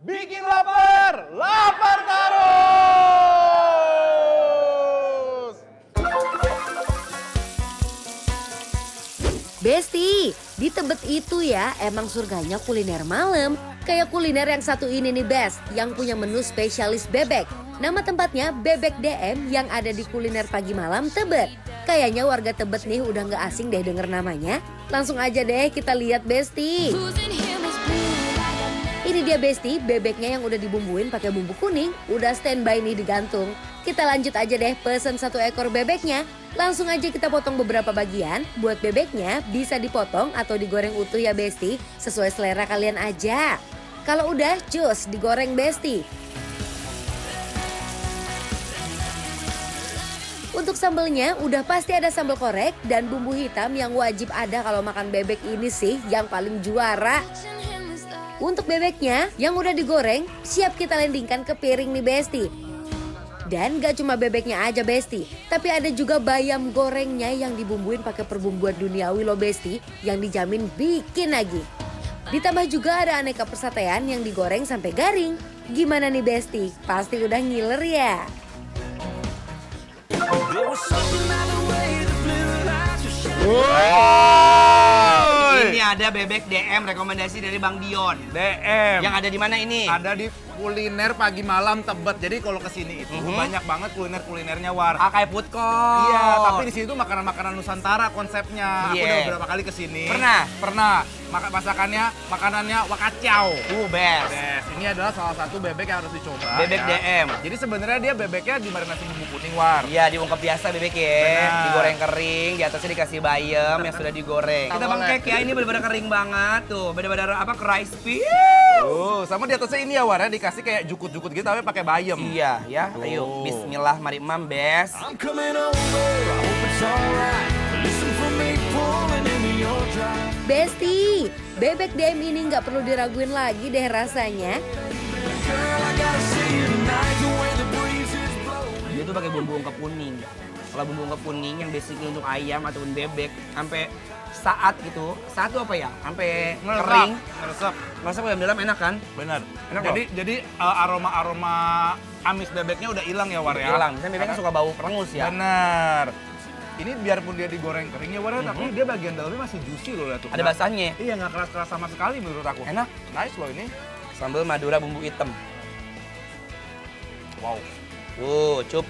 Bikin lapar, lapar terus. Besti, di Tebet itu ya emang surganya kuliner malam. Kayak kuliner yang satu ini nih Best, yang punya menu spesialis bebek. Nama tempatnya Bebek DM yang ada di kuliner pagi malam Tebet. Kayaknya warga Tebet nih udah nggak asing deh denger namanya. Langsung aja deh kita lihat Besti. Ini dia Besti, bebeknya yang udah dibumbuin pakai bumbu kuning, udah standby nih digantung. Kita lanjut aja deh pesen 1 ekor bebeknya. Langsung aja kita potong beberapa bagian. Buat bebeknya bisa dipotong atau digoreng utuh ya Besti, sesuai selera kalian aja. Kalau udah cus digoreng Besti. Untuk sambelnya udah pasti ada sambal korek dan bumbu hitam yang wajib ada kalau makan bebek ini sih yang paling juara. Untuk bebeknya yang udah digoreng, siap kita landingkan ke piring nih Besti. Dan gak cuma bebeknya aja Besti, tapi ada juga bayam gorengnya yang dibumbuin pakai perbumbuan duniawi loh Besti, yang dijamin bikin lagi. Ditambah juga ada aneka persatean yang digoreng sampai garing. Gimana nih Besti? Pasti udah ngiler ya? Ini ada bebek DM rekomendasi dari Bang Dion. DM. Yang ada di mana ini? Ada di kuliner pagi malam Tebet. Jadi kalau kesini itu banyak banget kuliner-kulinernya War. Kayak food court. Iya, tapi di sini tuh makanan-makanan Nusantara konsepnya. Aku Iya. udah beberapa kali kesini. Pernah? Makanannya wakacau. Best. Yes, ini adalah salah satu bebek yang harus dicoba. Bebek DM. Jadi sebenarnya dia bebeknya dimarinasi bumbu kuning War. Iya, diungkep biasa bebek ya. Benar. Digoreng kering, di atasnya dikasih bayam yang sudah digoreng. Kita Boleh. bangkek ya, ini benar-benar kering banget tuh. Benar-benar apa crispy. Sama di atasnya ini ya War ya, dikasih kayak jukut-jukut gitu tapi pakai bayam. Iya, ya. Ayo, Tuh. bismillah, mari Mam, best. I'm coming over, I hope it's alright. Listen for me pulling into your drive. Besti, bebek DM ini nggak perlu diraguin lagi deh rasanya. Girl, I gotta see you tonight, the way the breeze is blowing. Dia tuh pakai bumbu ungkep kuning. Kalau bumbu ungkep kuning yang basically untuk ayam ataupun bebek, sampai saat gitu, saat tuh apa ya? Sampai kering, Meresap. ngeresep ke dalam enak kan? Benar. Enak Jadi aroma-aroma amis bebeknya udah hilang ya War ya. Hilang, misalnya bebeknya suka bau perengus ya. Benar. Ini biarpun dia digoreng kering ya War ya, tapi dia bagian dalamnya masih juicy loh lihat tuh. Ada Nggak- basahnya. Iya, nggak keras-keras sama sekali menurut aku. Enak. Nice loh ini. Sambal Madura bumbu hitam. Wow. Cup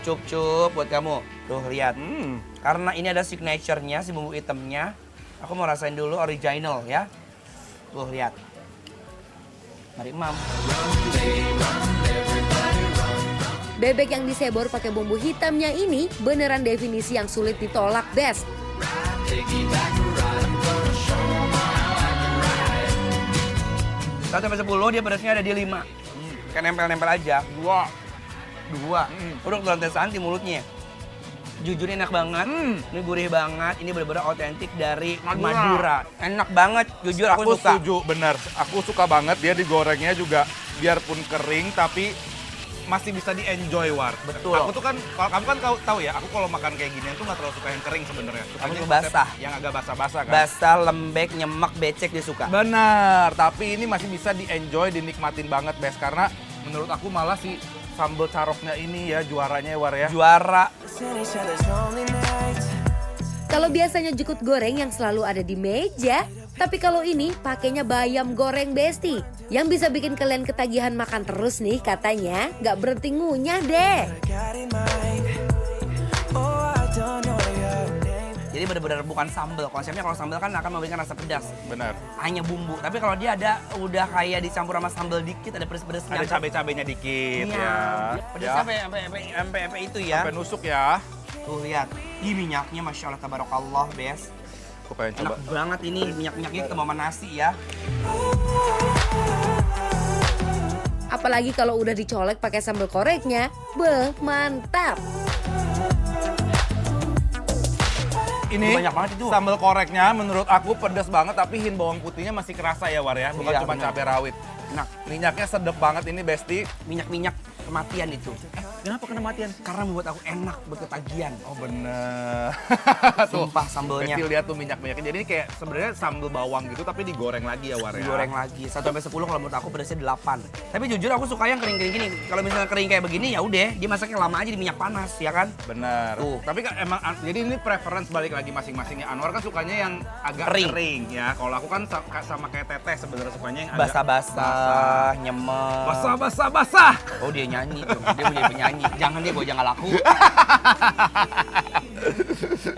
buat kamu. Tuh lihat. Hmm. Karena ini ada signature-nya si bumbu hitamnya. Aku mau rasain dulu original ya. Tuh lihat. Mari Mam. Bebek yang disebor pakai bumbu hitamnya ini beneran definisi yang sulit ditolak Best. Satu sampai 10 dia pedasnya ada di 5. Kayak nempel-nempel aja. Dua. Udah ke lantai santi mulutnya. Jujur enak banget. Ini gurih banget. Ini benar-benar otentik dari Madura. Enak banget. Jujur aku suka. setuju, benar. Aku suka banget dia digorengnya juga biarpun kering tapi masih bisa di-enjoy War. Betul. Aku tuh kan, kalau kamu kan tahu ya, aku kalau makan kayak ginian tuh nggak terlalu suka yang kering sebenarnya. Sukanya Kamu suka konsep basah. Yang agak basah-basah kan. Basah, lembek, nyemek, becek dia suka. Benar, tapi ini masih bisa di-enjoy, dinikmatin banget Bes. Karena menurut aku malah si sambal caroknya ini ya juaranya ya War ya. Juara. Said each other's lonely nights. Kalau biasanya jukut goreng yang selalu ada di meja, tapi kalau ini pakainya bayam goreng Besti, yang bisa bikin kalian ketagihan makan terus nih katanya, nggak berhenti ngunyah deh. I got in mind. Oh, I don't know your name. Jadi benar-benar bukan sambal. Konsepnya kalau sambal kan akan memberikan rasa pedas. Benar. Hanya bumbu. Tapi kalau dia ada udah kayak dicampur sama sambal dikit, ada pedes-pedesnya. Ada cabai-cabainya dikit Iya. ya. Pedesnya Ya. sampai itu ya. Sampai nusuk ya. Tuh lihat. Ih minyaknya Masya Allah tabarakallah Bes. Aku pengen coba. Enak banget ini minyak-minyaknya ketemu sama nasi ya. Apalagi kalau udah dicolek pakai sambal koreknya, beh mantap. Ini Banyak banget itu. sambal koreknya menurut aku pedas banget tapi hin bawang putihnya masih kerasa ya War ya. Bukan Iya, cuma benar. cabai rawit. Enak. Minyaknya sedep banget ini Besti. Minyak-minyak kematian itu. Kenapa kena matian? Karena membuat aku enak buat ketagihan. Oh bener. Sumpah sambelnya. Besti lihat tuh minyak-minyaknya. Jadi ini kayak sebenarnya sambal bawang gitu tapi digoreng lagi ya War ya. Digoreng lagi. 1 sampai 10 kalau menurut aku pedasnya 8. Tapi jujur aku suka yang kering-kering gini. Kalau misalnya kering kayak begini ya udah, dia masaknya lama aja di minyak panas ya kan? Bener. Tuh. Tapi kan emang jadi ini preference balik lagi masing-masingnya. Anwar kan sukanya yang agak Kering. kering ya. Kalau aku kan sama kayak Teteh sebenarnya sukanya yang agak Basah-basah, nyemek. basah. Oh dia nyanyi tuh, dia mau jadi penyanyi. Jangan dia gue jangan laku.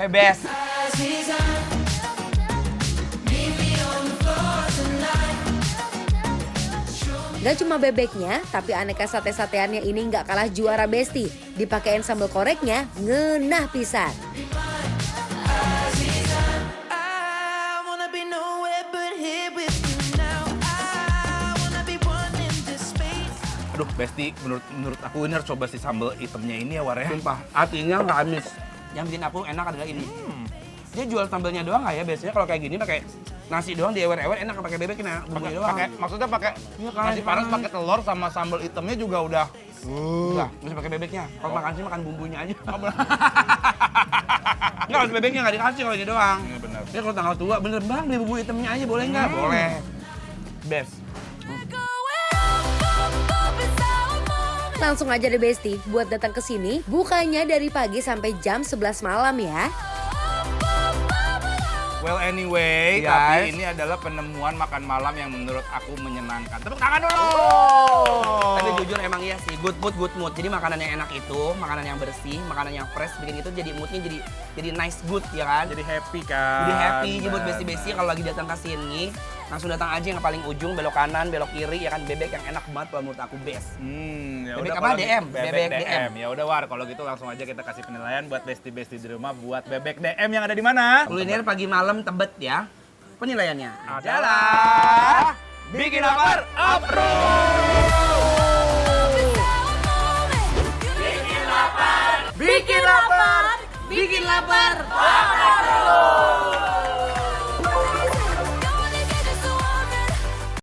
Bes. Gak cuma bebeknya, tapi aneka sate-sateannya ini nggak kalah juara Besti. Dipakein sambal koreknya, ngenah pisan. I wanna be nowhere but here with you now. I wanna be one in this space. Aduh, Besti, menurut aku ini harus coba si sambal hitamnya ini ya War ya. Sumpah, artinya nggak habis. Yang bikin aku enak adalah ini. Dia jual sambalnya doang nggak ya? Biasanya kalau kayak gini pakai nasi doang diewer-ewer, enak pakai bebeknya, bumbunya doang. Maksudnya pakai Iya, kan, nasi panas pakai telur sama sambal hitamnya juga udah. Enggak, mesti pakai bebeknya. Kalau makan sih makan bumbunya aja. Enggak, harus bebeknya nggak dikasih kalau ini doang. Iya benar. Ya kalau tanggal tua, bener bang, beli bumbu hitamnya aja boleh nggak? Boleh. Best. Langsung aja deh Besti, buat datang ke sini, bukanya dari pagi sampai jam 11 malam ya. Well anyway, Guys. tapi ini adalah penemuan makan malam yang menurut aku menyenangkan. Tepuk tangan dulu. Tapi jujur emang iya sih, good mood. Jadi makanan yang enak itu, makanan yang bersih, makanan yang fresh, bikin itu jadi moodnya jadi nice good ya kan? Jadi happy kan. Jadi happy, jadi buat Benar. besti-besti kalau lagi datang ke sini, langsung datang aja yang paling ujung, belok kanan, belok kiri, ya kan bebek yang enak banget kalau menurut aku best. Ya Bebek udah, apa? kalau gitu- DM? Bebek Bebek DM. DM. Ya udah War, kalau gitu langsung aja kita kasih penilaian buat besti-besti di rumah buat bebek DM yang ada di mana? Kuliner pagi malam Tebet ya. Penilaiannya Adalah bikin lapar Bikin lapar! Bikin lapar!